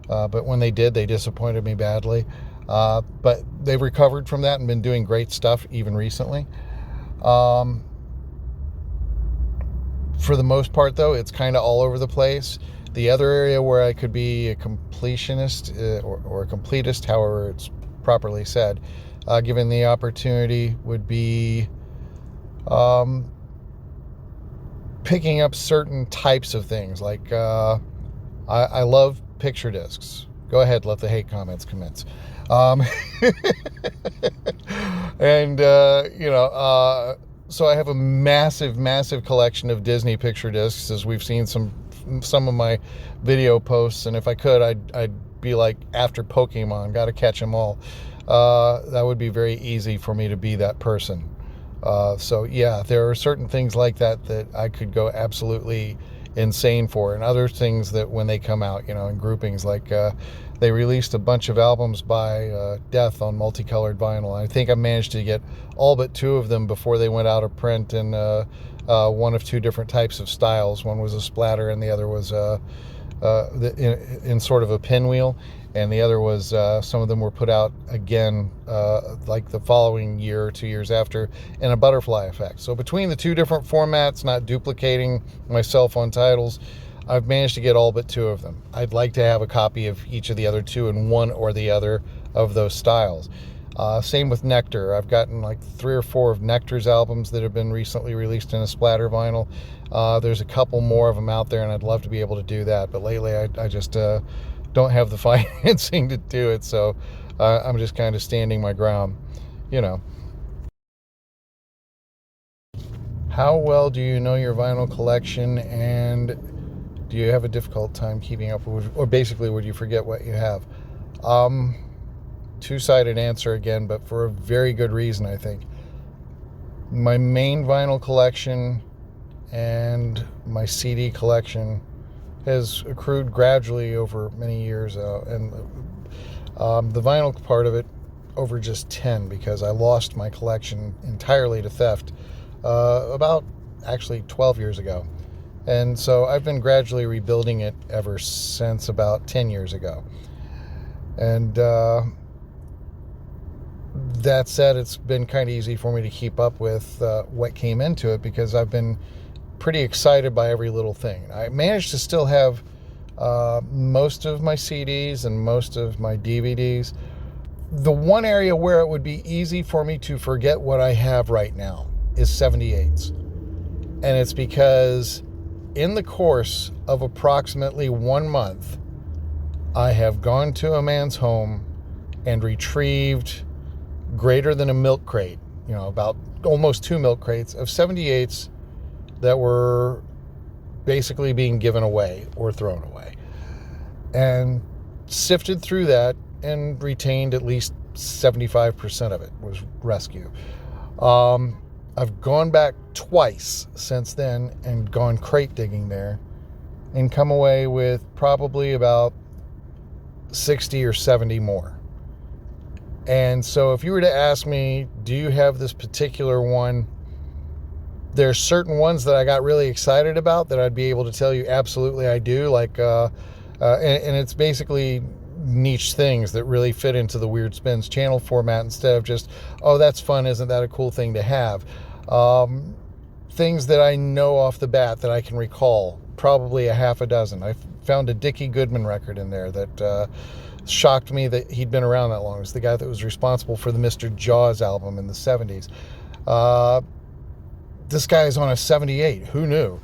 but when they did, they disappointed me badly. But they've recovered from that and been doing great stuff even recently. For the most part, though, it's kind of all over the place. The other area where I could be a completionist or a completist, however it's properly said, given the opportunity, would be picking up certain types of things. Like I love picture discs. Go ahead, let the hate comments commence. And so I have a massive collection of Disney picture discs, as we've seen some of my video posts, and if I could, I'd be like after Pokemon, gotta catch them all. That would be very easy for me to be that person. So yeah, there are certain things like that I could go absolutely insane for, and other things that when they come out, in groupings, like they released a bunch of albums by Death on multicolored vinyl. I think I managed to get all but 2 of them before they went out of print in one of 2 different types of styles. One was a splatter and the other was in sort of a pinwheel, and the other was some of them were put out again like the following year or 2 years after in a butterfly effect. So between the 2 different formats, not duplicating myself on titles, I've managed to get all but 2 of them. I'd like to have a copy of each of the other 2 in one or the other of those styles. Same with Nectar. I've gotten like 3 or 4 of Nectar's albums that have been recently released in a splatter vinyl. There's a couple more of them out there, and I'd love to be able to do that. But lately, I just don't have the financing to do it, so I'm just kind of standing my ground, you know. How well do you know your vinyl collection, and do you have a difficult time keeping up, or basically would you forget what you have? Two-sided answer again, but for a very good reason, I think. My main vinyl collection and my CD collection has accrued gradually over many years, and the vinyl part of it over just 10, because I lost my collection entirely to theft about actually 12 years ago. And so I've been gradually rebuilding it ever since about 10 years ago. And that said, it's been kind of easy for me to keep up with what came into it, because I've been pretty excited by every little thing. I managed to still have most of my CDs and most of my DVDs. The one area where it would be easy for me to forget what I have right now is 78s. And it's because in the course of approximately 1 month, I have gone to a man's home and retrieved greater than a milk crate, about almost 2 milk crates of 78s that were basically being given away or thrown away, and sifted through that and retained at least 75% of it was rescue. I've gone back twice since then and gone crate digging there and come away with probably about 60 or 70 more. And so if you were to ask me, do you have this particular one? There's certain ones that I got really excited about that I'd be able to tell you absolutely I do, like, and it's basically niche things that really fit into the Weird Spins channel format, instead of just, oh, that's fun, isn't that a cool thing to have? Things that I know off the bat that I can recall, probably a half a dozen. I found a Dickie Goodman record in there that shocked me that he'd been around that long. It's the guy that was responsible for the Mr. Jaws album in the 70s. This guy is on a 78. Who knew?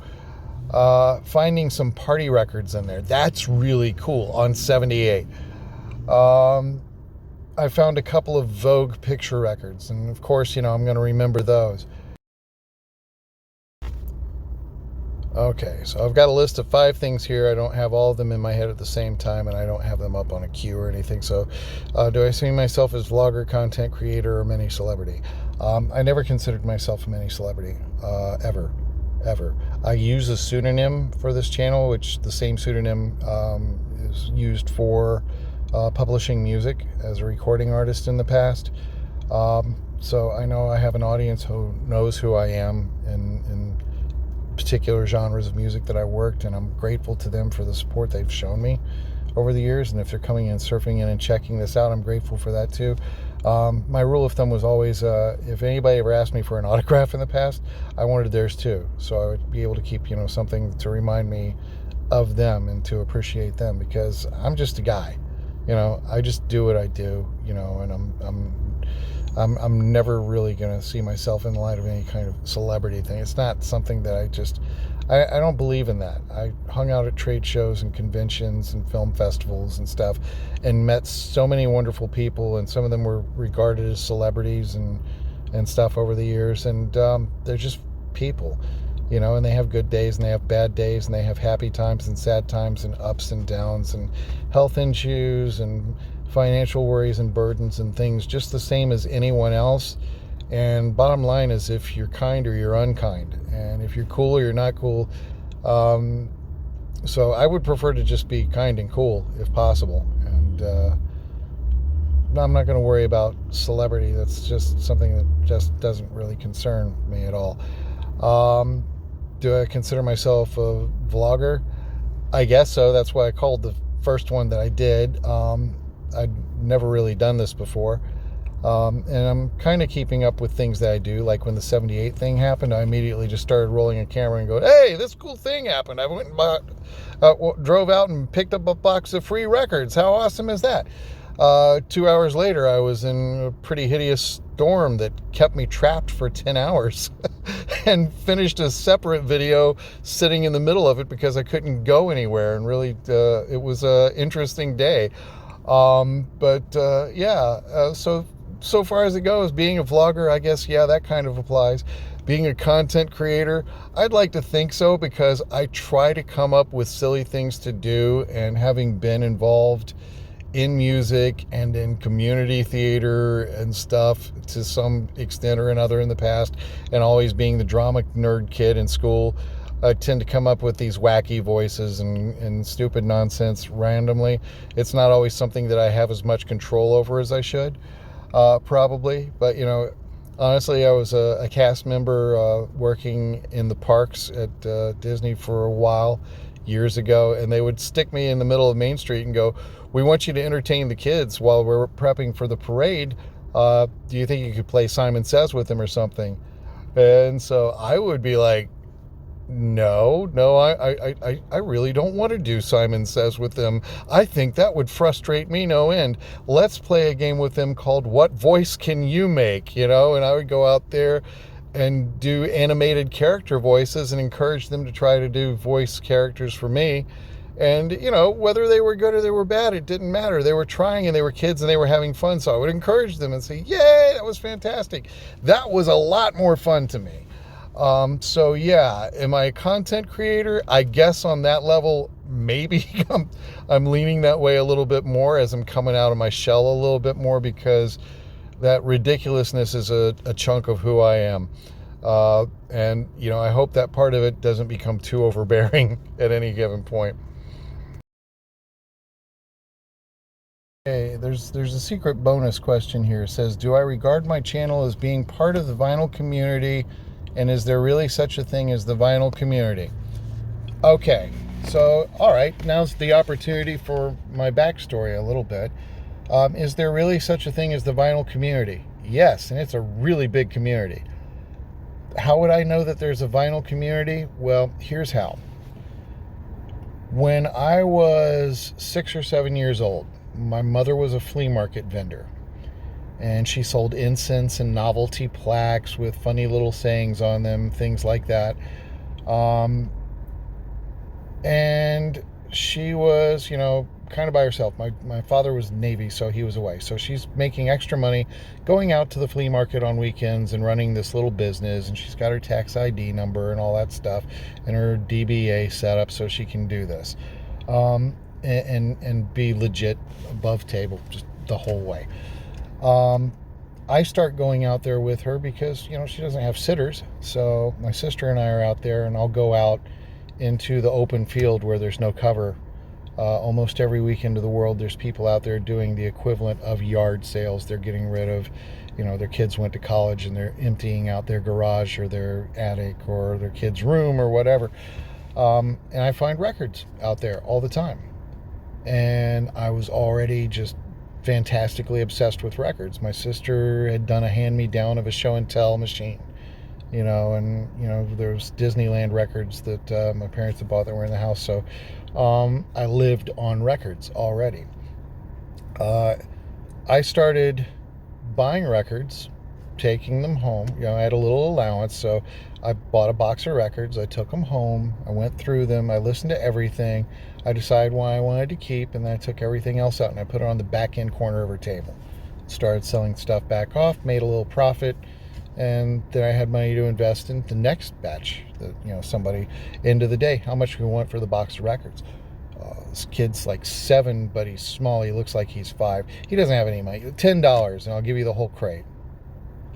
Finding some party records in there. That's really cool on 78. I found a couple of Vogue picture records, and of course, I'm going to remember those. Okay, so I've got a list of 5 things here. I don't have all of them in my head at the same time, and I don't have them up on a queue or anything. So do I see myself as vlogger, content creator, or mini celebrity? I never considered myself a mini celebrity, ever. I use a pseudonym for this channel, which the same pseudonym is used for publishing music as a recording artist in the past. So I know I have an audience who knows who I am in particular genres of music that I worked, and I'm grateful to them for the support they've shown me over the years. And if they're coming in, surfing in, and checking this out, I'm grateful for that too. My rule of thumb was always, if anybody ever asked me for an autograph in the past, I wanted theirs too, so I would be able to keep something to remind me of them and to appreciate them, because I'm just a guy. I just do what I do, and I'm never really going to see myself in the light of any kind of celebrity thing. It's not something that I don't believe in that. I hung out at trade shows and conventions and film festivals and stuff, and met so many wonderful people, and some of them were regarded as celebrities and stuff over the years, and they're just people, and they have good days and they have bad days, and they have happy times and sad times and ups and downs and health issues and financial worries and burdens and things, just the same as anyone else. And bottom line is, if you're kind or you're unkind, and if you're cool or you're not cool. So I would prefer to just be kind and cool if possible, and I'm not going to worry about celebrity. That's just something that just doesn't really concern me at all. Do I consider myself a vlogger? I guess so. That's why I called the first one that I did. I'd never really done this before. And I'm kind of keeping up with things that I do. Like when the 78 thing happened, I immediately just started rolling a camera and going, hey, this cool thing happened. I went and drove out and picked up a box of free records. How awesome is that? 2 hours later, I was in a pretty hideous storm that kept me trapped for 10 hours and finished a separate video sitting in the middle of it because I couldn't go anywhere. And really, it was an interesting day. So far as it goes, being a vlogger, I guess, yeah, that kind of applies. Being a content creator, I'd like to think so, because I try to come up with silly things to do, and having been involved in music and in community theater and stuff to some extent or another in the past, and always being the drama nerd kid in school, I tend to come up with these wacky voices and stupid nonsense randomly. It's not always something that I have as much control over as I should, probably. But, honestly, I was a cast member working in the parks at Disney for a while, years ago, and they would stick me in the middle of Main Street and go, we want you to entertain the kids while we're prepping for the parade. Do you think you could play Simon Says with them or something? And so I would be like, no, I really don't want to do Simon Says with them. I think that would frustrate me no end. Let's play a game with them called What Voice Can You Make? And I would go out there and do animated character voices and encourage them to try to do voice characters for me. And, whether they were good or they were bad, it didn't matter. They were trying, and they were kids, and they were having fun. So I would encourage them and say, yay, that was fantastic. That was a lot more fun to me. So yeah, am I a content creator? I guess on that level, maybe I'm leaning that way a little bit more as I'm coming out of my shell a little bit more, because that ridiculousness is a chunk of who I am. And I hope that part of it doesn't become too overbearing at any given point. Okay, there's a secret bonus question here. It says, do I regard my channel as being part of the vinyl community? And is there really such a thing as the vinyl community? Okay, so, all right, now's the opportunity for my backstory a little bit. Is there really such a thing as the vinyl community? Yes, and it's a really big community. How would I know that there's a vinyl community? Well, here's how. When I was 6 or 7 years old, my mother was a flea market vendor. And she sold incense and novelty plaques with funny little sayings on them, things like that. And she was, kind of by herself. My father was Navy, so he was away. So she's making extra money, going out to the flea market on weekends and running this little business. And she's got her tax ID number and all that stuff, and her DBA set up so she can do this. And be legit above table just the whole way. I start going out there with her because, she doesn't have sitters. So my sister and I are out there, and I'll go out into the open field where there's no cover. Almost every weekend of the world, there's people out there doing the equivalent of yard sales. They're getting rid of, their kids went to college and they're emptying out their garage or their attic or their kid's room or whatever. And I find records out there all the time. And I was already just fantastically obsessed with records. My sister had done a hand-me-down of a show and tell machine, and there's Disneyland records that my parents had bought that were in the house. So I lived on records already. I started buying records, taking them home. I had a little allowance, so I bought a box of records. I took them home. I went through them. I listened to everything. I decided what I wanted to keep, and then I took everything else out and I put it on the back end corner of her table. Started selling stuff back off, made a little profit, and then I had money to invest in the next batch. Somebody, end of the day, how much do we want for the box of records? This kid's like 7, but he's small. He looks like he's 5. He doesn't have any money. $10, and I'll give you the whole crate.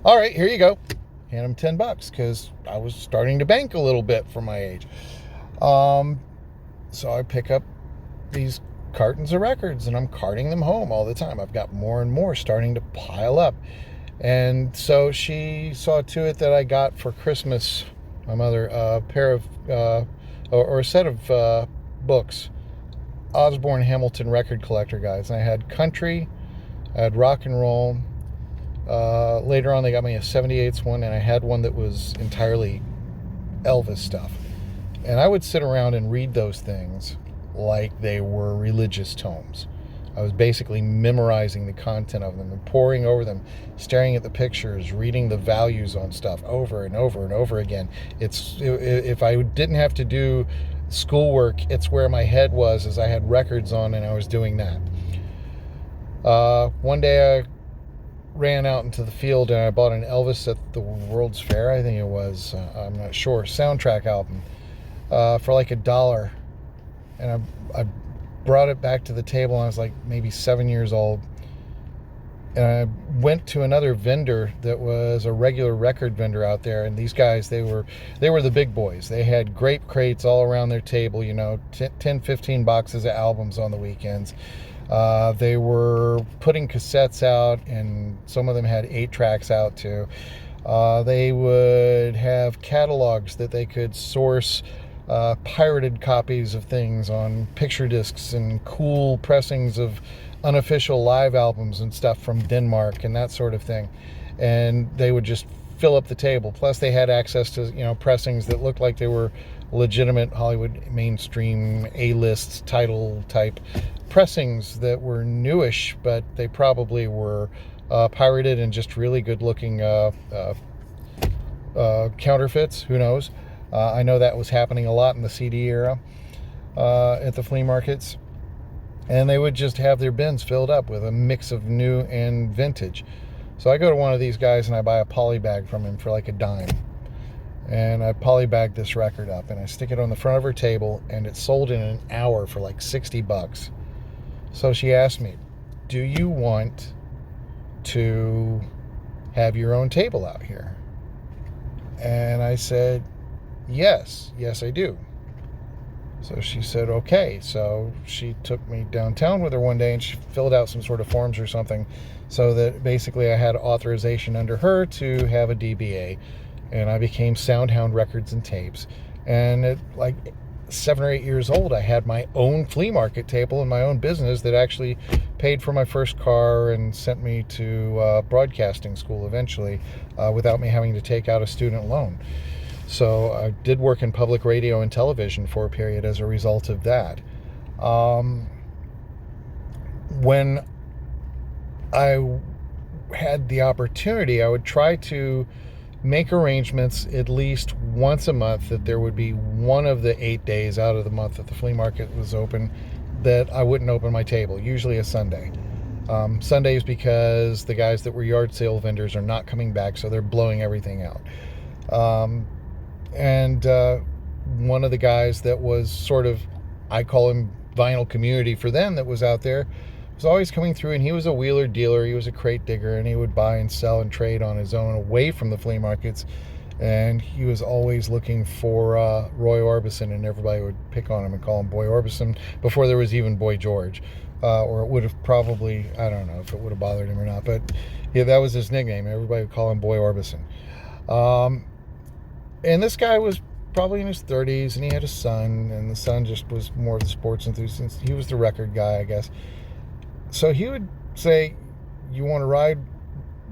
All right, here you go. Hand him $10 because I was starting to bank a little bit for my age. So I pick up these cartons of records and I'm carting them home all the time. I've got more and more starting to pile up. And so she saw to it that I got for Christmas, my mother, a pair of, or a set of books, Osborne Hamilton record collector guys. And I had country, I had rock and roll, Later on, they got me a 78s one, and I had one that was entirely Elvis stuff. And I would sit around and read those things like they were religious tomes. I was basically memorizing the content of them and poring over them, staring at the pictures, reading the values on stuff over and over and over again. If I didn't have to do schoolwork, it's where my head was as I had records on and I was doing that. One day I ran out into the field and I bought an Elvis at the World's Fair, I think it was, I'm not sure, soundtrack album for like $1. And I brought it back to the table and I was like maybe 7 years old. And I went to another vendor that was a regular record vendor out there, and these guys, they were the big boys. They had grape crates all around their table, 10, 15 boxes of albums on the weekends. They were putting cassettes out, and some of them had 8 tracks out too. They would have catalogs that they could source pirated copies of things on picture discs and cool pressings of unofficial live albums and stuff from Denmark and that sort of thing. And they would just fill up the table. Plus they had access to, pressings that looked like they were legitimate Hollywood mainstream A-list title type pressings that were newish, but they probably were pirated and just really good looking counterfeits. Who knows? I know that was happening a lot in the CD era at the flea markets. And they would just have their bins filled up with a mix of new and vintage. So I go to one of these guys and I buy a poly bag from him for like $0.10. And I poly bag this record up and I stick it on the front of her table, and it sold in an hour for like $60. So she asked me, "Do you want to have your own table out here?" And I said, yes, I do. So she said, okay. So she took me downtown with her one day and she filled out some sort of forms or something so that basically I had authorization under her to have a DBA, and I became Soundhound Records and Tapes. And at like 7 or 8 years old, I had my own flea market table and my own business that actually paid for my first car and sent me to broadcasting school eventually without me having to take out a student loan. So I did work in public radio and television for a period as a result of that. When I had the opportunity, I would try to make arrangements at least once a month that there would be one of the 8 days out of the month that the flea market was open that I wouldn't open my table, usually a Sunday. Sundays because the guys that were yard sale vendors are not coming back, so they're blowing everything out. And one of the guys that was sort of, I call him vinyl community for them, that was out there, was always coming through, and he was a wheeler dealer, he was a crate digger, and he would buy and sell and trade on his own away from the flea markets. And he was always looking for Roy Orbison, and everybody would pick on him and call him Boy Orbison before there was even Boy George. Or it would have probably, I don't know if it would have bothered him or not, but yeah, that was his nickname. Everybody would call him Boy Orbison. And this guy was probably in his 30s, and he had a son, and the son just was more of the sports enthusiast. He was the record guy, I guess. So he would say, "You want to ride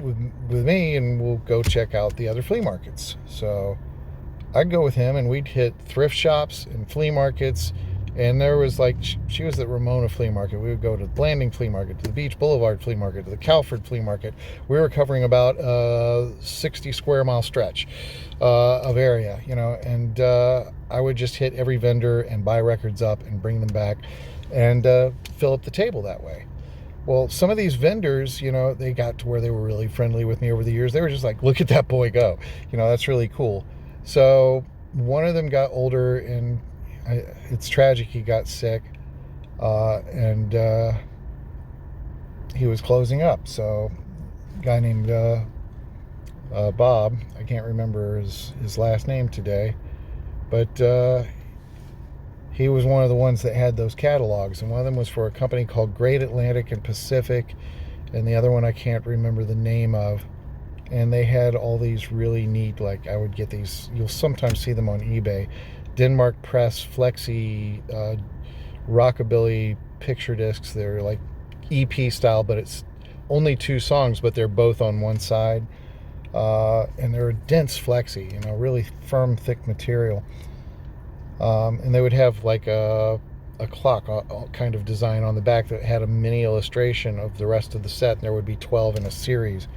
with me, and we'll go check out the other flea markets." So I'd go with him, and we'd hit thrift shops and flea markets. And there was like, she was at Ramona Flea Market. We would go to the Blanding Flea Market, to the Beach Boulevard Flea Market, to the Calford Flea Market. We were covering about a 60 square mile stretch of area, and I would just hit every vendor and buy records up and bring them back and fill up the table that way. Well, some of these vendors, they got to where they were really friendly with me over the years. They were just like, "Look at that boy go. That's really cool." So one of them got older, and it's tragic, he got sick, and he was closing up. So a guy named Bob, I can't remember his last name today, but he was one of the ones that had those catalogs, and one of them was for a company called Great Atlantic and Pacific, and the other one I can't remember the name of. And they had all these really neat, like, I would get these, you'll sometimes see them on eBay, Denmark Press Flexi Rockabilly picture discs. They're like EP style, but it's only 2 songs, but they're both on one side. And they're a dense flexi, really firm, thick material. And they would have like a clock kind of design on the back that had a mini illustration of the rest of the set. And there would be 12 in a series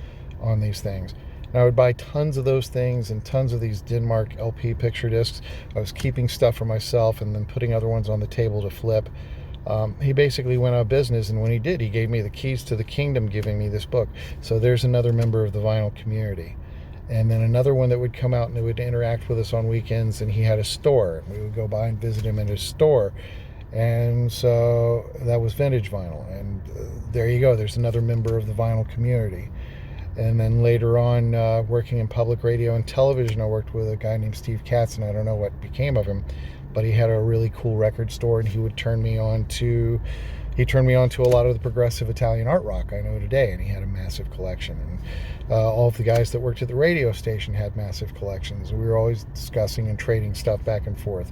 on these things. And I would buy tons of those things and tons of these Denmark LP picture discs. I was keeping stuff for myself and then putting other ones on the table to flip. He basically went out of business, and when he did, he gave me the keys to the kingdom, giving me this book. So there's another member of the vinyl community. And then another one that would come out and would interact with us on weekends, and he had a store. We would go by and visit him in his store. And so that was vintage vinyl. And there you go. There's another member of the vinyl community. And then later on, working in public radio and television, I worked with a guy named Steve Katz, and I don't know what became of him, but he had a really cool record store, and he turned me on to a lot of the progressive Italian art rock I know today, and he had a massive collection. And all of the guys that worked at the radio station had massive collections. We were always discussing and trading stuff back and forth.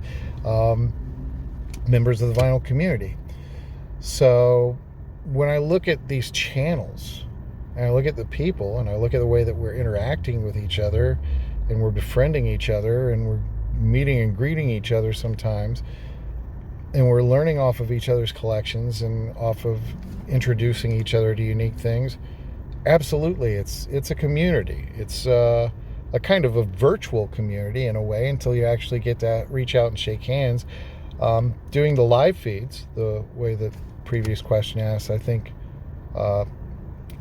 Members of the vinyl community. So when I look at these channels, and I look at the people, and I look at the way that we're interacting with each other, and we're befriending each other, and we're meeting and greeting each other sometimes, and we're learning off of each other's collections and off of introducing each other to unique things. Absolutely, it's a community. It's a kind of a virtual community in a way, until you actually get to reach out and shake hands. Doing the live feeds, the way that the previous question asked, I think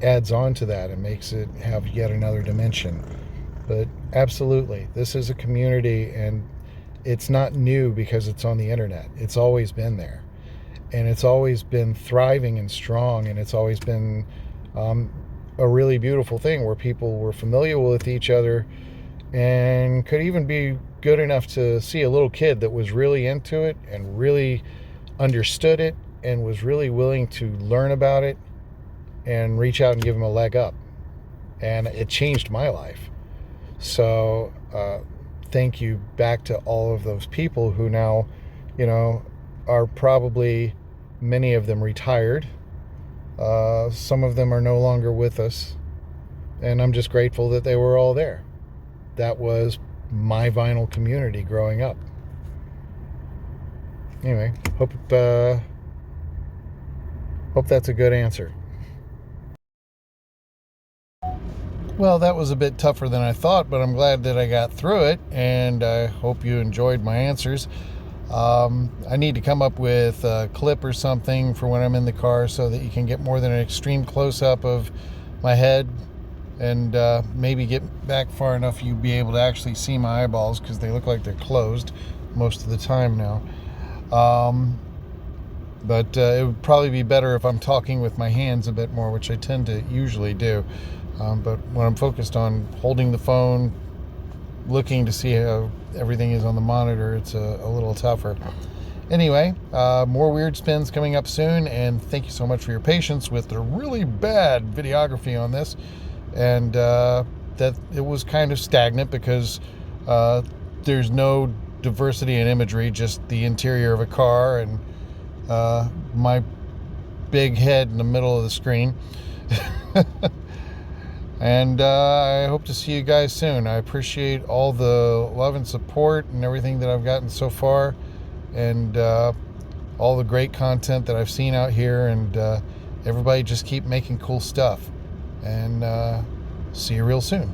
adds on to that and makes it have yet another dimension. But absolutely, this is a community, and it's not new because it's on the internet. It's always been there, and it's always been thriving and strong, and it's always been a really beautiful thing where people were familiar with each other and could even be good enough to see a little kid that was really into it and really understood it and was really willing to learn about it and reach out and give him a leg up. And it changed my life. So thank you back to all of those people who now, are probably, many of them retired. Some of them are no longer with us. And I'm just grateful that they were all there. That was my vinyl community growing up. Anyway, hope that's a good answer. Well, that was a bit tougher than I thought, but I'm glad that I got through it, and I hope you enjoyed my answers. I need to come up with a clip or something for when I'm in the car so that you can get more than an extreme close-up of my head, and maybe get back far enough you'd be able to actually see my eyeballs, because they look like they're closed most of the time now. But it would probably be better if I'm talking with my hands a bit more, which I tend to usually do. But when I'm focused on holding the phone, looking to see how everything is on the monitor, it's a little tougher. Anyway, more Weird Spins coming up soon, and thank you so much for your patience with the really bad videography on this, and that it was kind of stagnant because there's no diversity in imagery, just the interior of a car and my big head in the middle of the screen. And I hope to see you guys soon. I appreciate all the love and support and everything that I've gotten so far, and all the great content that I've seen out here, and everybody just keep making cool stuff, and see you real soon.